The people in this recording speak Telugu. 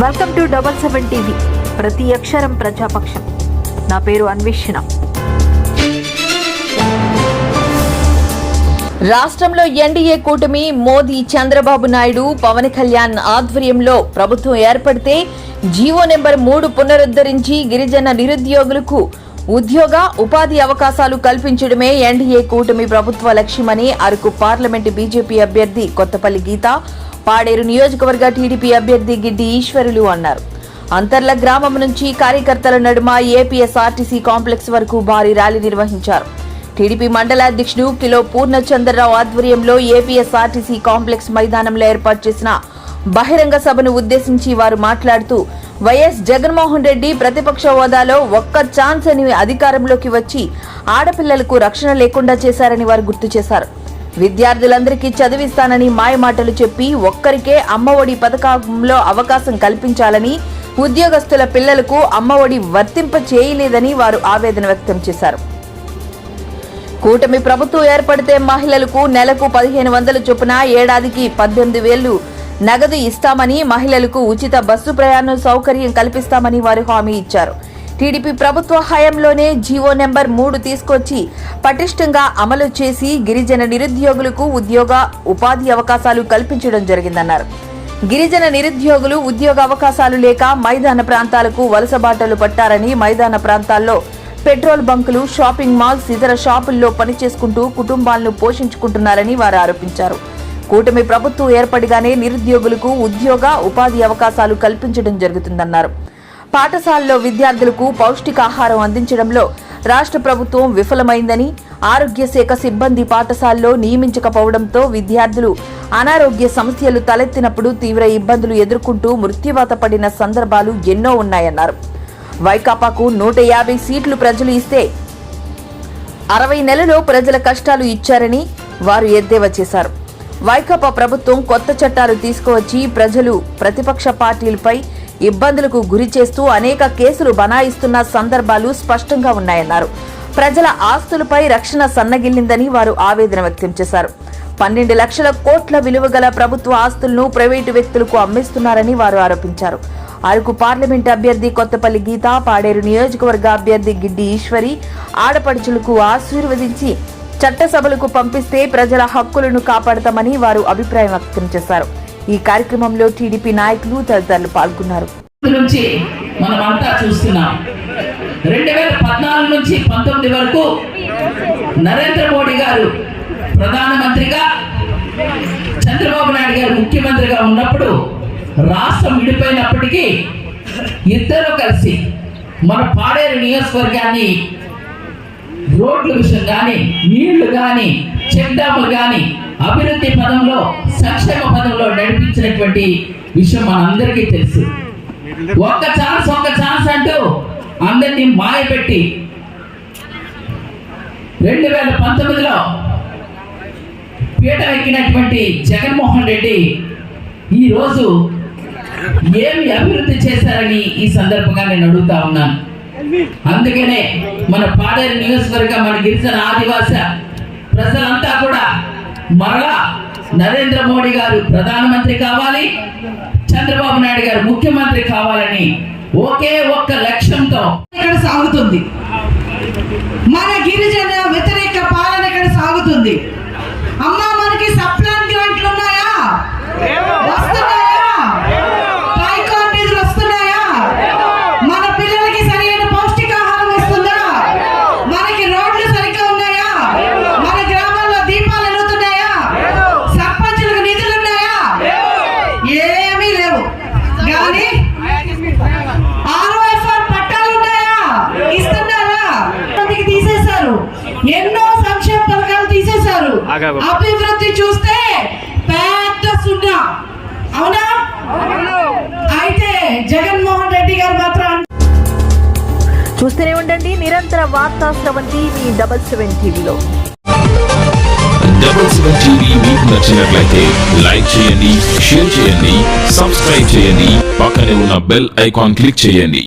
Welcome to 7 TV. ప్రతి అక్షరం ప్రజాపక్షం. నా పేరు అన్వేషణ. రాష్ట్రంలో ఎన్డీఏ కూటమి మోదీ, చంద్రబాబు నాయుడు, పవన్ కళ్యాణ్ ఆధ్వర్యంలో ప్రభుత్వం ఏర్పడితే జీవో నెంబర్ 3 పునరుద్ధరించి గిరిజన నిరుద్యోగులకు ఉద్యోగ ఉపాధి అవకాశాలు కల్పించడమే ఎన్డీఏ కూటమి ప్రభుత్వ లక్ష్యమని అరకు పార్లమెంటు బీజేపీ అభ్యర్థి కొత్తపల్లి గీత, పాడేరు నియోజకవర్గ టీడీపీ అభ్యర్థి గిడ్డి ఈశ్వరులు అన్నారు. అంతర్ల గ్రామం నుంచి కార్యకర్తల నడుమ ఏపీఎస్ఆర్టీసీ కాంప్లెక్స్ వరకు భారీ ర్యాలీ నిర్వహించారు. టీడీపీ మండల అధ్యక్షుడు కిలో పూర్ణచంద్రరావు ఆధ్వర్యంలో ఏపీఎస్ఆర్టీసీ కాంప్లెక్స్ మైదానంలో ఏర్పాటు చేసిన బహిరంగ సభను ఉద్దేశించి వారు మాట్లాడుతూ వైఎస్ జగన్మోహన్ రెడ్డి ప్రతిపక్ష హోదాలో ఒక్క ఛాన్స్ అని అధికారంలోకి వచ్చి ఆడపిల్లలకు రక్షణ లేకుండా చేశారని వారు గుర్తు చేశారు. విద్యార్థులందరికీ చదివిస్తానని మాయమాటలు చెప్పి ఒక్కరికే అమ్మఒడి పథకంలో అవకాశం కల్పించాలని, ఉద్యోగస్తుల పిల్లలకు అమ్మఒడి వర్తింప చేయలేదని వారు ఆవేదన వ్యక్తం చేశారు. కూటమి ప్రభుత్వం ఏర్పడితే మహిళలకు నెలకు 1500 చొప్పున, ఏడాదికి 18,000 నగదు ఇస్తామని, మహిళలకు ఉచిత బస్సు ప్రయాణ సౌకర్యం కల్పిస్తామని వారు హామీ ఇచ్చారు. టీడీపీ ప్రభుత్వ హయాంలోనే జీవో నెంబర్ 3 తీసుకొచ్చి పటిష్టంగా అమలు చేసి గిరిజన నిరుద్యోగులకు ఉద్యోగ ఉపాధి అవకాశాలు కల్పించడం జరిగిందన్నారు. గిరిజన నిరుద్యోగులు ఉద్యోగ అవకాశాలు లేక మైదాన ప్రాంతాలకు వలసబాటలు పట్టారని, మైదాన ప్రాంతాల్లో పెట్రోల్ బంకులు, షాపింగ్ మాల్స్, ఇతర షాపుల్లో పనిచేసుకుంటూ కుటుంబాలను పోషించుకుంటున్నారని వారు ఆరోపించారు. కూటమి ప్రభుత్వం ఏర్పడిగానే నిరుద్యోగులకు ఉద్యోగ ఉపాధి అవకాశాలు కల్పించడం జరుగుతుందన్నారు. పాఠశాలలో విద్యార్థులకు పౌష్టికాహారం అందించడంలో రాష్ట్ర ప్రభుత్వం విఫలమైందని, ఆరోగ్య శాఖ సిబ్బంది పాఠశాలలో నియమించకపోవడంతో విద్యార్థులు అనారోగ్య సమస్యలు తలెత్తినప్పుడు తీవ్ర ఇబ్బందులు ఎదుర్కొంటూ మృత్యువాత పడిన సందర్భాలు ఎన్నో ఉన్నాయన్నారు. వైకాపాకు 150 సీట్లు ప్రజలు ఇస్తే 60 నెలల్లో ప్రజల కష్టాలు ఇచ్చారని వారు ఎద్దేవా చేశారు. వైకాపా ప్రభుత్వం కొత్త చట్టాలు తీసుకువచ్చి ప్రజలు, ప్రతిపక్ష పార్టీలపై ఇబ్బందులకు గురి చేస్తూ అనేక కేసులు బనాయిస్తున్న సందర్భాలు స్పష్టంగా ఉన్నాయన్నారు. ప్రజల ఆస్తులపై రక్షణ సన్నగిల్లిందని వారు ఆవేదన వ్యక్తం చేశారు. 12 లక్షల కోట్ల విలువ గల ప్రభుత్వ ఆస్తులను ప్రైవేటు వ్యక్తులకు అమ్మిస్తున్నారని వారు ఆరోపించారు. అరకు పార్లమెంట్ అభ్యర్థి కొత్తపల్లి గీత, పాడేరు నియోజకవర్గ అభ్యర్థి గిడ్డి ఈశ్వరి ఆడపడుచులకు ఆశీర్వదించి చట్టసభలకు పంపిస్తే ప్రజల హక్కులను కాపాడతామని వారు అభిప్రాయం వ్యక్తం చేశారు. ఈ కార్యక్రమంలో టీడీపీ నాయకులు తదితరులు పాల్గొన్నారు. 2014 నుంచి 19 వరకు నరేంద్ర మోడీ గారు ప్రధానమంత్రిగా, చంద్రబాబు నాయుడు గారు ముఖ్యమంత్రిగా ఉన్నప్పుడు రాష్ట్రం విడిపోయినప్పటికీ ఇద్దరు కలిసి మన పాడేరు నియోజకవర్గాన్ని రోడ్ల విషయం కానీ, నీళ్లు కానీ, చెక్ డ్యాములు కానీ అభివృద్ధి పదంలో, సంక్షేమ పదంలో నడిపించినటువంటి విషయం మనందరికీ తెలుసు. ఒక్క ఛాన్స్ అంటూ అందరినీ మాయపెట్టి 2019లో పీట ఎక్కినటువంటి జగన్మోహన్ రెడ్డి ఈరోజు ఏమి అభివృద్ధి చేశారని ఈ సందర్భంగా నేను అడుగుతా ఉన్నాను. అందుకనే మన పాడేరు నియోజకవర్గం, మన గిరిజన ఆదివాసీ ప్రజలంతా కూడా మరలా నరేంద్ర మోడీ గారు ప్రధానమంత్రి కావాలి, చంద్రబాబు నాయుడు గారు ముఖ్యమంత్రి కావాలని ఒకే ఒక్క లక్ష్యంతో ఇక్కడ సాగుతుంది. మన గిరిజన వ్యతిరేక పాలన ఇక్కడ సాగుతుంది. అమ్మా, మనకి సప్లాన్ గ్రాంట్లు ఉన్నాయా? వస్తున్నాయా? ట్రైకాన్ నిధులు వస్తున్నాయా? మన పిల్లలకి సరైన పౌష్టికాహారం ఇస్తుందా? మనకి రోడ్లు సరిగ్గా ఉన్నాయా? మన గ్రామాల్లో దీపాలు వెలుగుతున్నాయా? సర్పంచులకు నిధులు ఉన్నాయా? ఏమీ లేవు. కానీ ఆర్ఓఎఫ్ఆర్ పట్టాలు ఉన్నాయా? ఇస్తున్నారా? మందికి తీసేశారు. ఎన్నో సంక్షేమ పథకాలు తీసేశారు. అభివృద్ధి చూస్తే పెద్ద సున్నా. అవునా? అయితే జగన్మోహన్ రెడ్డి గారు మాత్రం చూస్తూనే ఉండండి నిరంతర వార్తా స్రవంతి మీ 7 టీవీలో. 7 టీవీ మీకు నచ్చినట్లయితే లైక్ చేయండి, షేర్ చేయండి, సబ్స్క్రైబ్ చేయండి, పక్కనే ఉన్న బెల్ ఐకాన్ క్లిక్ చేయండి.